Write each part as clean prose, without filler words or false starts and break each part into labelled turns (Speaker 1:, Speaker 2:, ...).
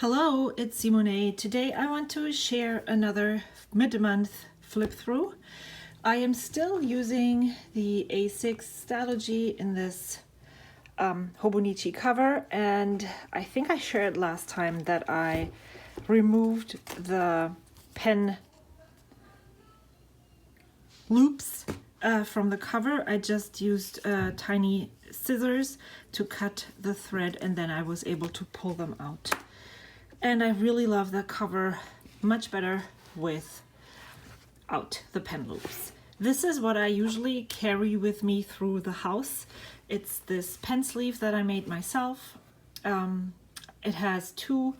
Speaker 1: Hello, it's Simone. Today I want to share another mid-month flip through. I am still using the A6 Stalogy in this Hobonichi cover, and I think I shared last time that I removed the pen loops from the cover. I just used tiny scissors to cut the thread, and then I was able to pull them out. And I really love the cover much better without the pen loops. This is what I usually carry with me through the house. It's this pen sleeve that I made myself. It has two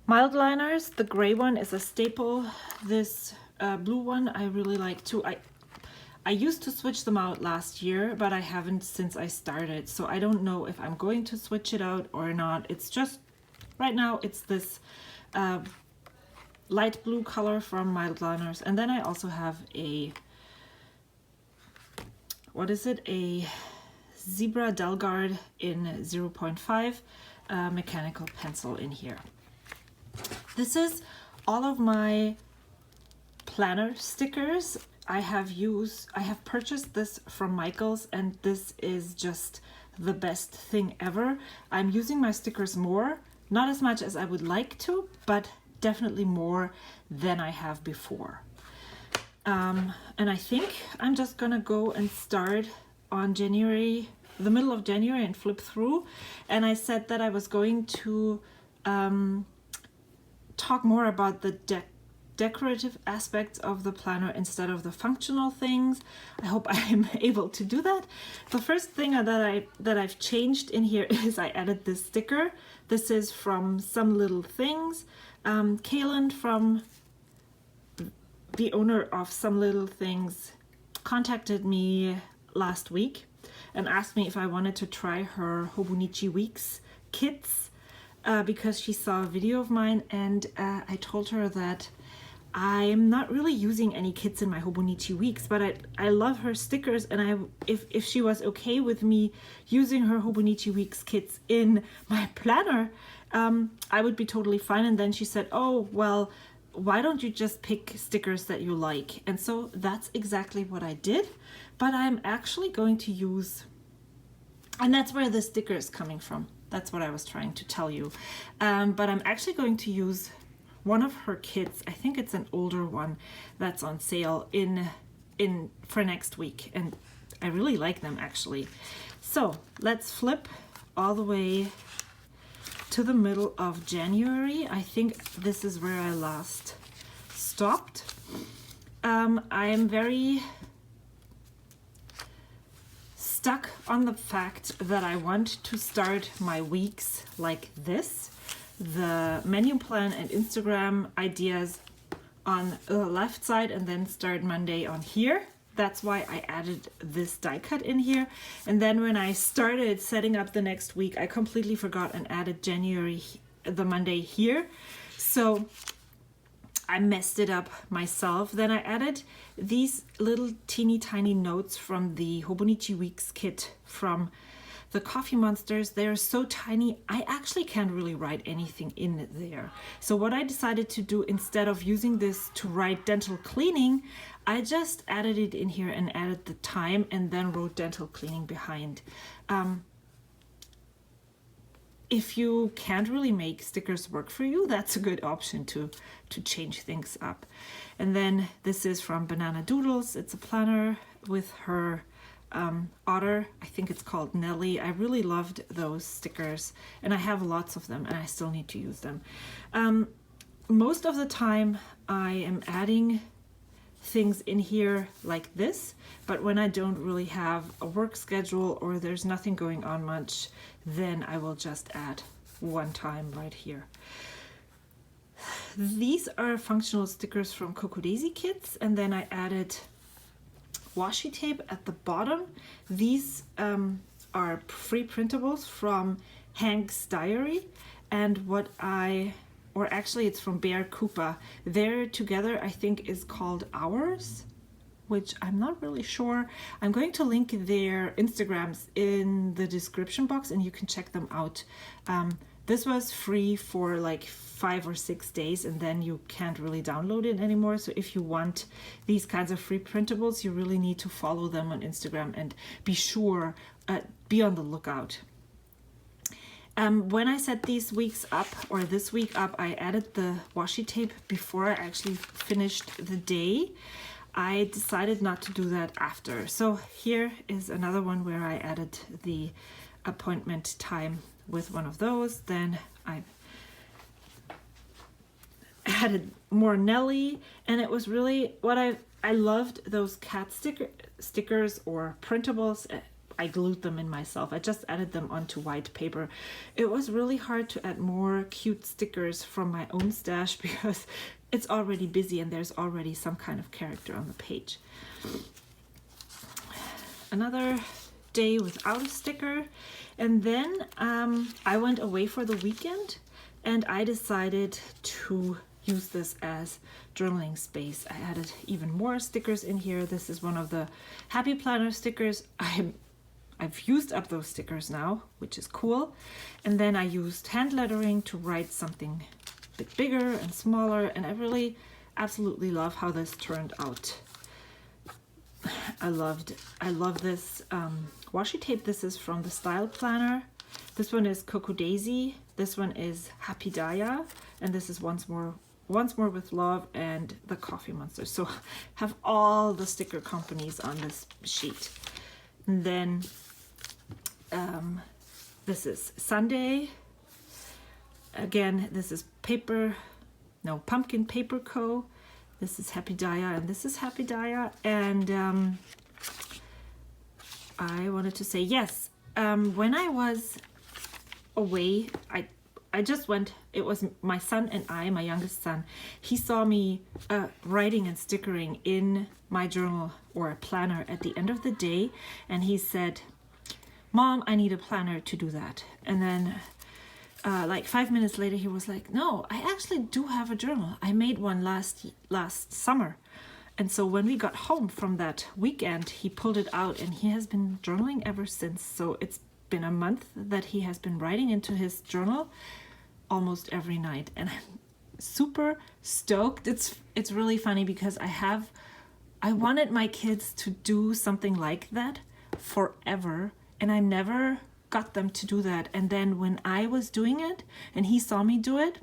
Speaker 1: mild liners. The gray one is a staple. This blue one I really like too. I used to switch them out last year, but I haven't since I started. So I don't know if I'm going to switch it out or not. It's just right now it's this light blue color from Mild Liners, and then I also have a, what is it, a Zebra Delgard in 0.5 mechanical pencil in here. This is all of my planner stickers. I have purchased this from Michael's, and this is just the best thing ever. I'm using my stickers more. Not as much as I would like to, but definitely more than I have before. And I think I'm just gonna go and start on the middle of January and flip through. And I said that I was going to talk more about the decorative aspects of the planner instead of the functional things. I hope I'm able to do that. The first thing that I've changed in here is I added this sticker. This is from Some Little Things. Kaylin, from the owner of Some Little Things, contacted me last week and asked me if I wanted to try her Hobonichi Weeks kits because she saw a video of mine, and I told her that I'm not really using any kits in my Hobonichi Weeks, but I love her stickers, and if she was okay with me using her Hobonichi Weeks kits in my planner, I would be totally fine. And then she said, oh, well, why don't you just pick stickers that you like? And so that's exactly what I did, but I'm actually going to use, and that's where the sticker is coming from. That's what I was trying to tell you. But I'm actually going to use one of her kits. I think it's an older one that's on sale for next week, and I really like them actually. So let's flip all the way to the middle of January. I think this is where I last stopped. I am very stuck on the fact that I want to start my weeks like this. The menu plan and Instagram ideas on the left side, and then start Monday on here. That's why I added this die cut in here. And then when I started setting up the next week, I completely forgot and added January, the Monday here. So I messed it up myself. Then I added these little teeny tiny notes from the Hobonichi Weeks kit from the Coffee Monsters. They're so tiny, I actually can't really write anything in there. So what I decided to do, instead of using this to write dental cleaning, I just added it in here and added the time, and then wrote dental cleaning behind. If you can't really make stickers work for you, that's a good option to change things up. And then this is from Banana Doodles. It's a planner with her otter. I think it's called Nelly. I really loved those stickers, and I have lots of them, and I still need to use them. Most of the time I am adding things in here like this, but when I don't really have a work schedule or there's nothing going on much, then I will just add one time right here. These are functional stickers from Coco Daisy Kits, and then I added washi tape at the bottom. These are free printables from Hank's Diary, and actually it's from Bear Koopa. Their together I think is called Hours, which I'm not really sure. I'm going to link their Instagrams in the description box, and you can check them out. This was free for like 5 or 6 days, and then you can't really download it anymore. So if you want these kinds of free printables, you really need to follow them on Instagram and be sure, be on the lookout. When I set these weeks up, or this week up, I added the washi tape before I actually finished the day. I decided not to do that after. So here is another one where I added the appointment time with one of those. Then I added more Nelly, and it was really what I loved those cat stickers or printables. I glued them in myself. I just added them onto white paper. It was really hard to add more cute stickers from my own stash because it's already busy and there's already some kind of character on the page. Another day without a sticker, and then I went away for the weekend, and I decided to use this as journaling space. I added even more stickers in here. This is one of the Happy Planner stickers. I've used up those stickers now, which is cool. And then I used hand lettering to write something a bit bigger and smaller, and I really absolutely love how this turned out. I love this washi tape. This is from the Style Planner. This one is Coco Daisy. This one is Happy Daya, and this is Once More with Love and the Coffee Monster. So have all the sticker companies on this sheet. And then this is Sunday. Again, this is Pumpkin Paper Co. This is Happy Daya, and this is Happy Daya. And I wanted to say, yes, when I was away, I just went, it was my son and my youngest son. He saw me writing and stickering in my journal or a planner at the end of the day, and he said, Mom, I need a planner to do that. And then like 5 minutes later, he was like, no, I actually do have a journal. I made one last summer. And so when we got home from that weekend, he pulled it out, and he has been journaling ever since. So it's been a month that he has been writing into his journal almost every night, and I'm super stoked. It's really funny because I wanted my kids to do something like that forever, and I never got them to do that. And then when I was doing it and he saw me do it,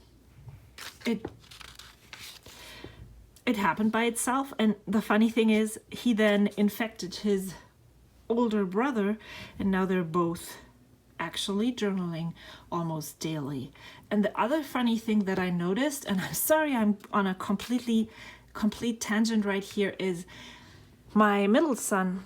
Speaker 1: it happened by itself. And the funny thing is, he then infected his older brother, and now they're both actually journaling almost daily. And the other funny thing that I noticed, and I'm sorry I'm on a complete tangent right here, is my middle son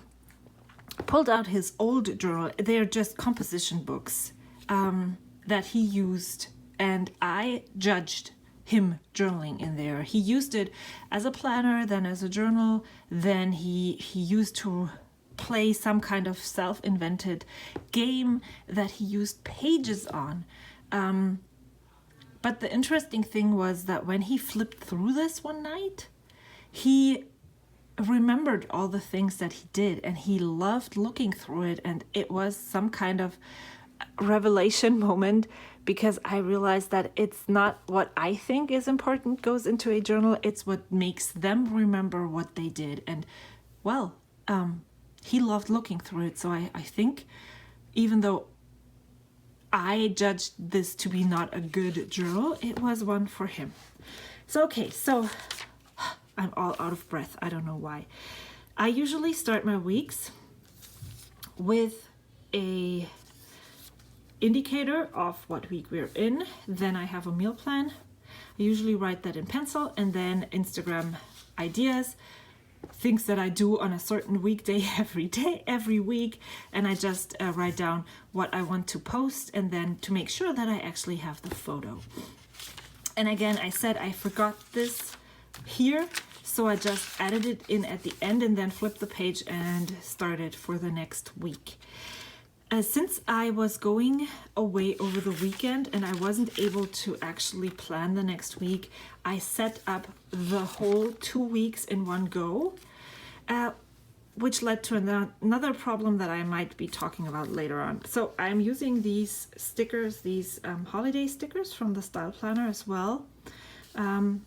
Speaker 1: pulled out his old journal. They're just composition books that he used, and I judged him journaling in there. He used it as a planner, then as a journal, then he used to play some kind of self-invented game that he used pages on. But the interesting thing was that when he flipped through this one night, he remembered all the things that he did, and he loved looking through it. And it was some kind of revelation moment, because I realized that it's not what I think is important goes into a journal, it's what makes them remember what they did. And well, he loved looking through it. So I think, even though I judged this to be not a good journal, it was one for him. So okay, so I'm all out of breath. I don't know why. I usually start my weeks with a indicator of what week we're in. Then I have a meal plan. I usually write that in pencil, and then Instagram ideas, things that I do on a certain weekday every week, and I just write down what I want to post, and then to make sure that I actually have the photo. And again, I said I forgot this here, so I just added it in at the end and then flipped the page and started for the next week. Since I was going away over the weekend and I wasn't able to actually plan the next week, I set up the whole 2 weeks in one go. which led to another problem that I might be talking about later on. So I'm using these stickers, these holiday stickers from the Style Planner as well. And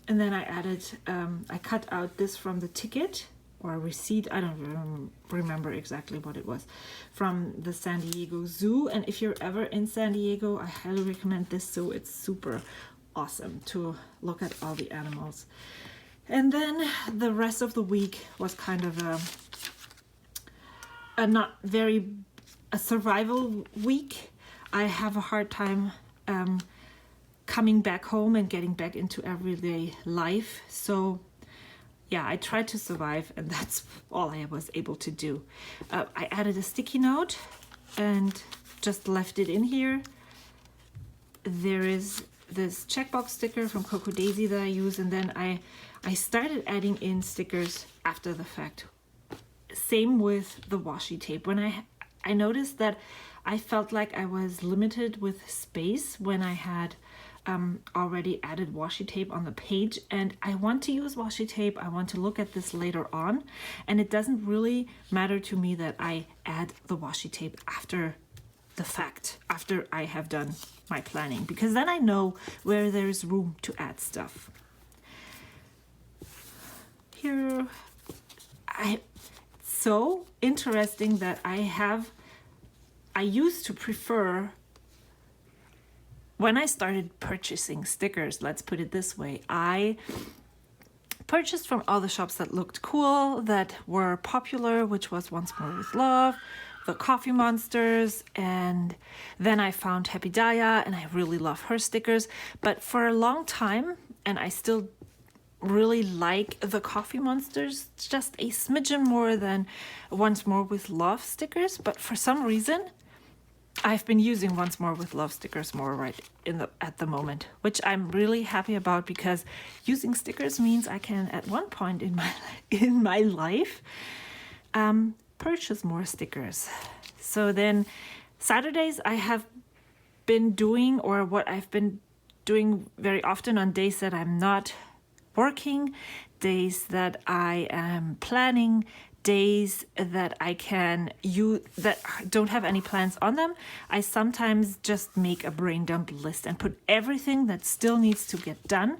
Speaker 1: then I added, I cut out this from the ticket or receipt, I don't remember exactly what it was, from the San Diego Zoo. And if you're ever in San Diego, I highly recommend this zoo. It's super awesome to look at all the animals. And then the rest of the week was kind of a survival week. I have a hard time coming back home and getting back into everyday life. So yeah, I tried to survive, and that's all I was able to do. I added a sticky note and just left it in here. There is this checkbox sticker from Coco Daisy that I use, and then I started adding in stickers after the fact. Same with the washi tape. When I noticed that I felt like I was limited with space when I had already added washi tape on the page, and I want to use washi tape. I want to look at this later on, and it doesn't really matter to me that I add the washi tape after the fact, after I have done my planning, because then I know where there's room to add stuff. Here, it's so interesting that I used to prefer, when I started purchasing stickers, let's put it this way, I purchased from all the shops that looked cool, that were popular, which was Once More With Love, the Coffee Monsters, and then I found Happy Daya, and I really love her stickers. But for a long time, and I still really like the Coffee Monsters, just a smidgen more than Once More With Love stickers, but for some reason I've been using Once More With Love stickers more at the moment, which I'm really happy about, because using stickers means I can at one point in my life purchase more stickers. So then Saturdays I have been doing, or what I've been doing very often on days that I'm not working, days that I am planning, days that I can use that don't have any plans on them, I sometimes just make a brain dump list and put everything that still needs to get done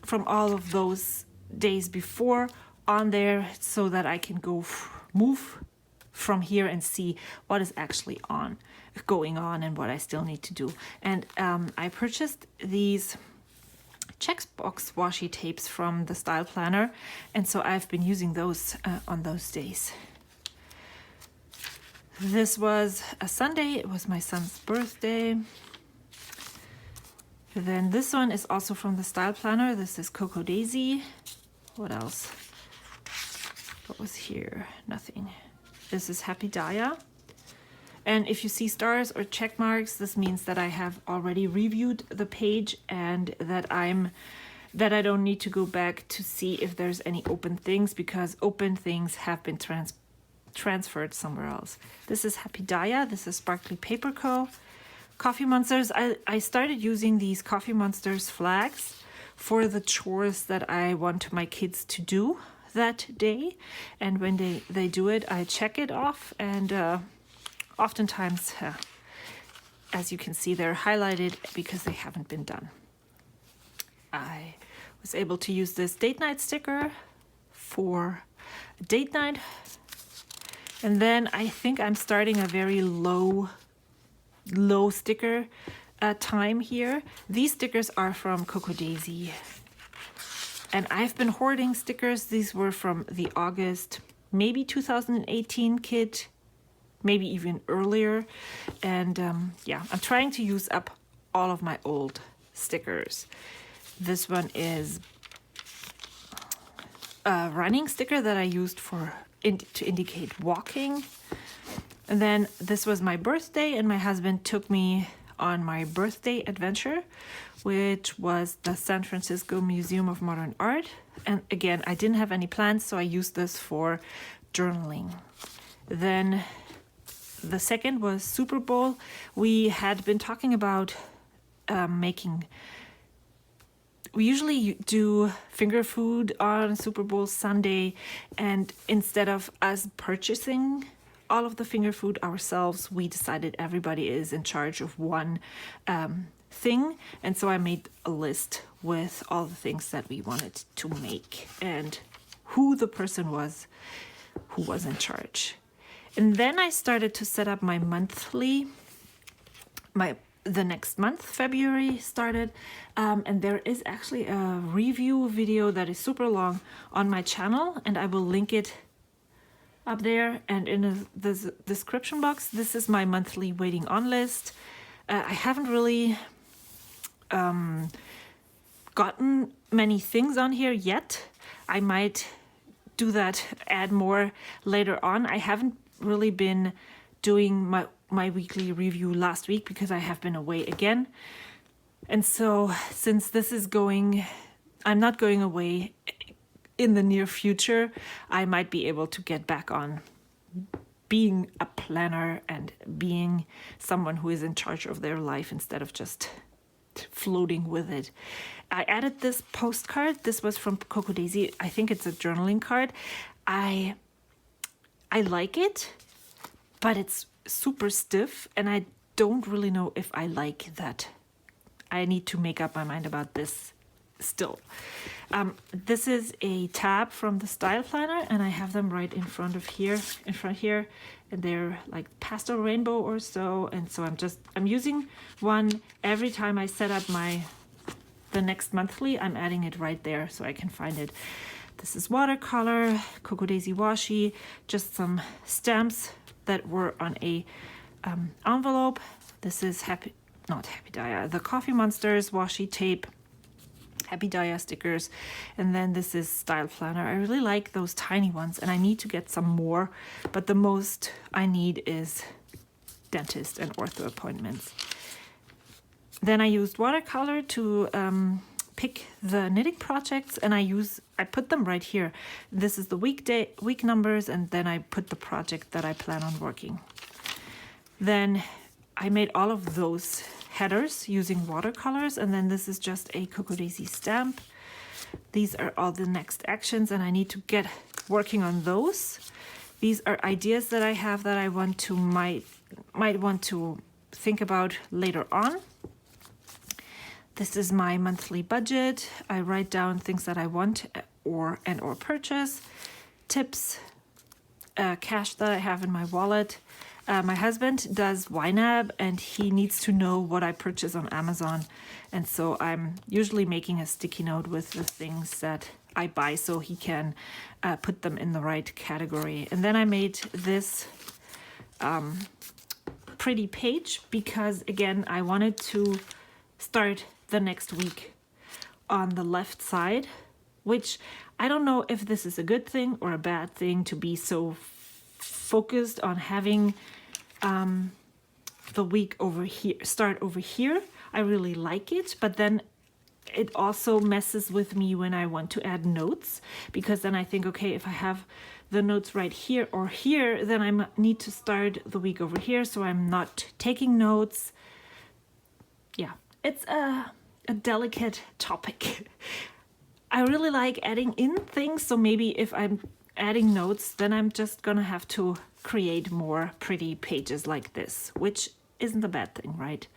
Speaker 1: from all of those days before on there, so that I can move from here and see what is actually going on and what I still need to do. And I purchased these checkbox washi tapes from the Style Planner, and so I've been using those on those days. This was a Sunday, it was my son's birthday. Then this one is also from the Style Planner. This is Coco Daisy. What else? What was here? Nothing. This is Happy Daya. And if you see stars or check marks, this means that I have already reviewed the page, and that I don't need to go back to see if there's any open things, because open things have been transferred somewhere else. This is Happy Daya. This is Sparkly Paper Co. Coffee Monsters. I started using these Coffee Monsters flags for the chores that I want my kids to do that day. And when they do it, I check it off, and oftentimes, as you can see, they're highlighted because they haven't been done. I was able to use this date night sticker for date night. And then I think I'm starting a very low sticker time here. These stickers are from Coco Daisy. And I've been hoarding stickers. These were from the August, maybe 2018 kit, maybe even earlier. And yeah, I'm trying to use up all of my old stickers. This one is a running sticker that I used to indicate walking. And then this was my birthday, and my husband took me on my birthday adventure, which was the San Francisco Museum of Modern Art. And again, I didn't have any plans, so I used this for journaling. Then the second was Super Bowl. We had been talking about making we usually do finger food on Super Bowl Sunday, and instead of us purchasing all of the finger food ourselves, we decided everybody is in charge of one thing. And so I made a list with all the things that we wanted to make and who the person was who was in charge. And then I started to set up my monthly, the next month, February started, and there is actually a review video that is super long on my channel, and I will link it up there and in the description box. This is my monthly waiting on list. I haven't really gotten many things on here yet. I might do that, add more later on. I haven't really been doing my weekly review last week because I have been away again. And so since this is I'm not going away in the near future, I might be able to get back on being a planner and being someone who is in charge of their life instead of just floating with it. I added this postcard. This was from Coco Daisy. I think it's a journaling card. I like it, but it's super stiff and I don't really know if I like that. I need to make up my mind about this still. This is a tab from the Style Planner, and I have them right in front here, and they're like pastel rainbow or so. And so I'm using one every time I set up the next monthly. I'm adding it right there so I can find it. This is watercolor, Coco Daisy washi, just some stamps that were on a envelope. This is not Happy Dia, the Coffee Monsters washi tape, Happy Dia stickers, and then this is Style Planner. I really like those tiny ones, and I need to get some more, but the most I need is dentist and ortho appointments. Then I used watercolor to pick the knitting projects, and I put them right here. This is the week numbers, and then I put the project that I plan on working. Then I made all of those headers using watercolors, and then this is just a Coco Daisy stamp. These are all the next actions, and I need to get working on those. These are ideas that I have that I might want to think about later on. This is my monthly budget. I write down things that I want or purchase, tips, cash that I have in my wallet. My husband does YNAB, and he needs to know what I purchase on Amazon. And so I'm usually making a sticky note with the things that I buy so he can put them in the right category. And then I made this pretty page because, again, I wanted to start the next week on the left side, which I don't know if this is a good thing or a bad thing to be so focused on having the week start over here. I really like it, but then it also messes with me when I want to add notes, because then I think, okay, if I have the notes right here or here, then I need to start the week over here, so I'm not taking notes. Yeah, it's a delicate topic. I really like adding in things, so maybe if I'm adding notes, then I'm just gonna have to create more pretty pages like this, which isn't a bad thing, right?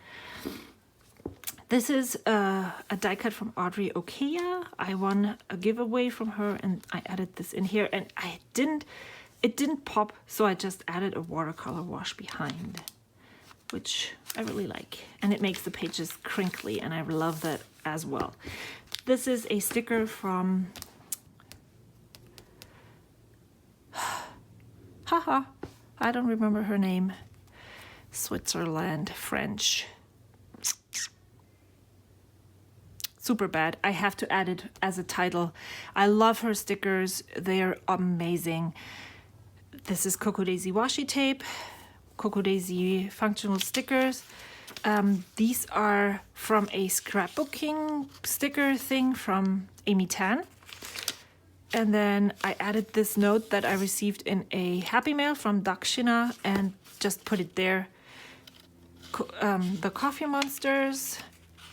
Speaker 1: This is a die cut from Audrey Okea. I won a giveaway from her, and I added this in here, and it didn't pop, so I just added a watercolor wash behind, which I really like, and it makes the pages crinkly, and I love that as well. This is a sticker from I don't remember her name. Switzerland, French. Super bad. I have to add it as a title. I love her stickers. They are amazing. This is Coco Daisy washi tape, Coco Daisy functional stickers. These are from a scrapbooking sticker thing from Amy Tan. And then I added this note that I received in a Happy Mail from Dakshina and just put it there. The Coffee Monsters.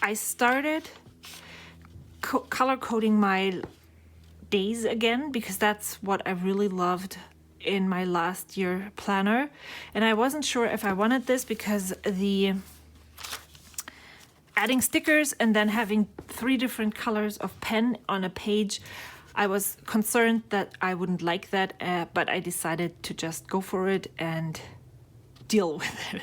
Speaker 1: I started color coding my days again, because that's what I really loved in my last year planner. And I wasn't sure if I wanted this because the adding stickers and then having 3 different colors of pen on a page, I was concerned that I wouldn't like that, but I decided to just go for it and deal with it.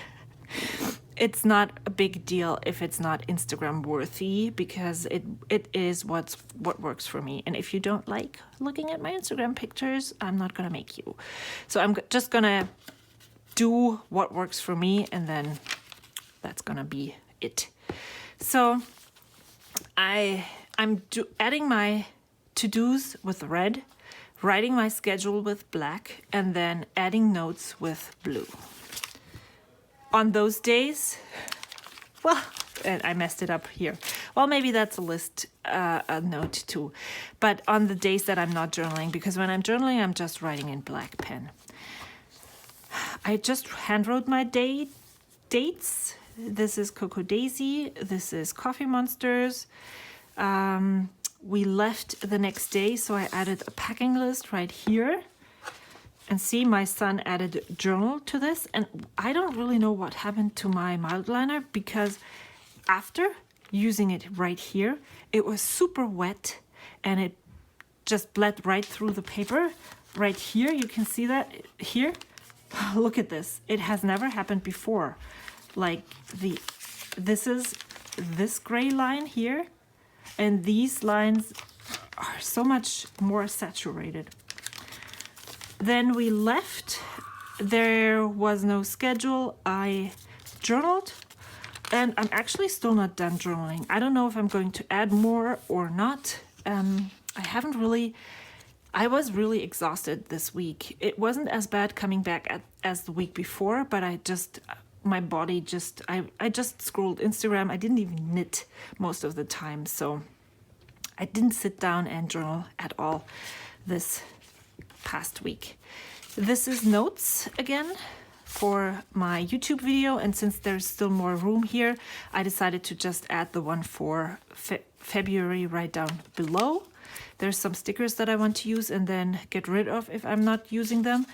Speaker 1: It's not a big deal if it's not Instagram worthy, because it is what works for me. And if you don't like looking at my Instagram pictures, I'm not gonna make you. So I'm just gonna do what works for me, and then that's gonna be it. So I'm adding my to-dos with red, writing my schedule with black, and then adding notes with blue. On those days, well, and I messed it up here. Well, maybe that's a list, a note too. But on the days that I'm not journaling, because when I'm journaling, I'm just writing in black pen. I just handwrote my dates. This is Cocoa Daisy. This is Coffee Monsters. We left the next day, so I added a packing list right here. And see, my son added journal to this, and I don't really know what happened to my mild liner, because after using it right here, it was super wet and it just bled right through the paper. Right here, you can see that here. Look at this. It has never happened before. Like this is this gray line here, and these lines are so much more saturated. Then we left. There was no schedule. I journaled, and I'm actually still not done journaling. I don't know if I'm going to add more or not. I was really exhausted this week. It wasn't as bad coming back as the week before, but my body I just scrolled Instagram. I didn't even knit most of the time, so I didn't sit down and journal at all this past week. This is notes again for my YouTube video, and since there's still more room here, I decided to just add the one for February right down below. There's some stickers that I want to use and then get rid of if I'm not using them.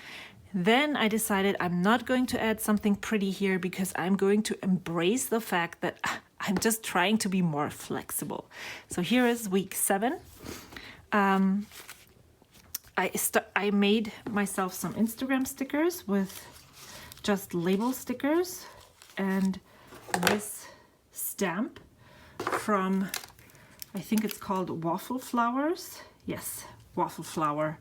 Speaker 1: Then I decided I'm not going to add something pretty here, because I'm going to embrace the fact that I'm just trying to be more flexible. So here is week 7. I made myself some Instagram stickers with just label stickers, and this stamp from, I think it's called Waffle Flowers. Yes, Waffle Flower.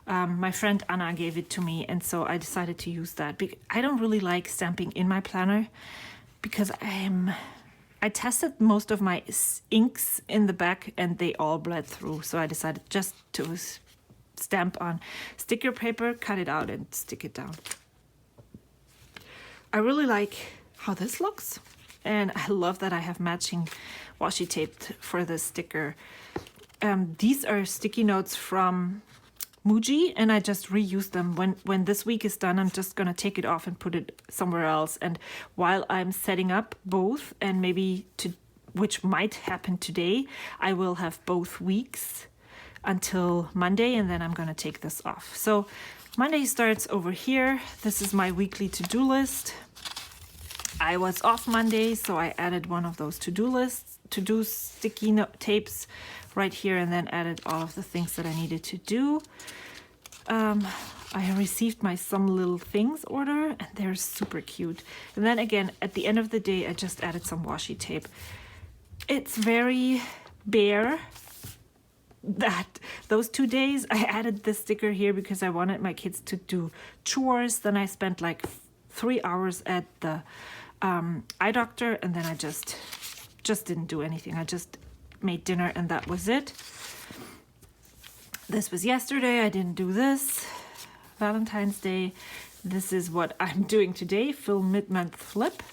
Speaker 1: My friend Anna gave it to me, and so I decided to use that. I don't really like stamping in my planner, because I tested most of my inks in the back and they all bled through. So I decided just to stamp on sticker paper, cut it out and stick it down. I really like how this looks, and I love that I have matching washi tape for this sticker. These are sticky notes from Muji, and I just reuse them. When this week is done, I'm just gonna take it off and put it somewhere else. And while I'm setting up both, and maybe which might happen today, I will have both weeks until Monday, and then I'm gonna take this off. So Monday starts over here. This is my weekly to-do list. I was off Monday, so I added one of those to-do sticky note tapes right here, and then added all of the things that I needed to do. I received my Some Little Things order, and they're super cute. And then again, at the end of the day, I just added some washi tape. It's very bare that those 2 days I added this sticker here because I wanted my kids to do chores. Then I spent like 3 hours at the eye doctor, and then I just didn't do anything. I just made dinner, and that was it. This was yesterday. I didn't do this. Valentine's Day. This is what I'm doing today, film mid-month flip.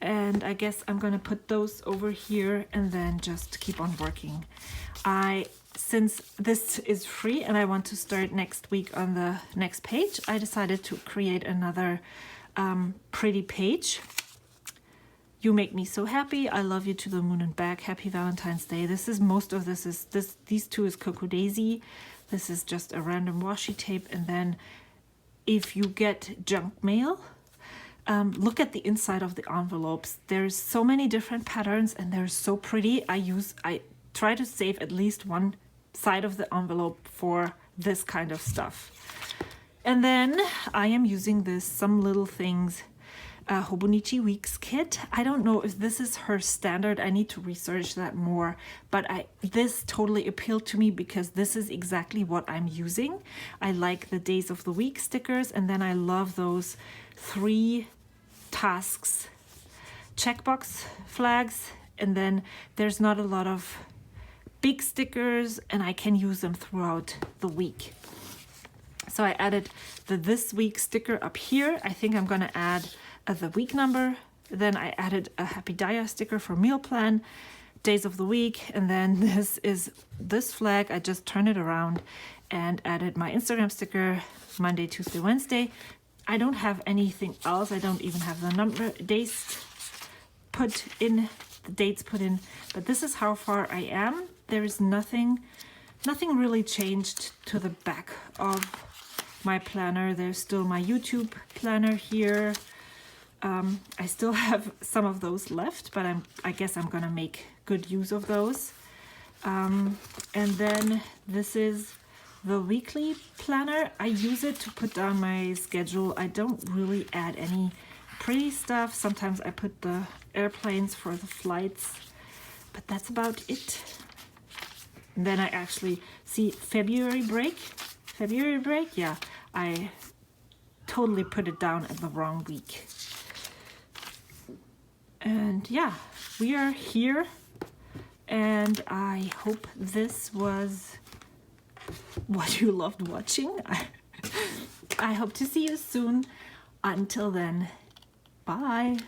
Speaker 1: And I guess I'm gonna put those over here and then just keep on working. Since this is free and I want to start next week on the next page, I decided to create another pretty page. You make me so happy. I love you to the moon and back. Happy Valentine's Day. This is most of this is this. These two is Coco Daisy. This is just a random washi tape. And then if you get junk mail, look at the inside of the envelopes. There's so many different patterns and they're so pretty. I try to save at least one side of the envelope for this kind of stuff. And then I am using this Some Little Things Hobonichi Weeks kit. I don't know if this is her standard. I need to research that more, but this totally appealed to me because this is exactly what I'm using. I like the days of the week stickers, and then I love those 3 tasks checkbox flags, and then there's not a lot of big stickers and I can use them throughout the week. So I added the this week sticker up here. I think I'm gonna add the week number. Then I added a Happy Dia sticker for meal plan, days of the week, and then this is this flag. I just turned it around and added my Instagram sticker, Monday, Tuesday, Wednesday. I don't have anything else. I don't even have the dates put in, but this is how far I am. There is nothing really changed to the back of my planner. There's still my YouTube planner here. I still have some of those left, but I guess I'm gonna make good use of those. And then this is the weekly planner. I use it to put down my schedule. I don't really add any pretty stuff. Sometimes I put the airplanes for the flights, but that's about it. And then I actually see February break, yeah, I totally put it down at the wrong week. And yeah, we are here, and I hope this was what you loved watching. I hope to see you soon. Until then, bye.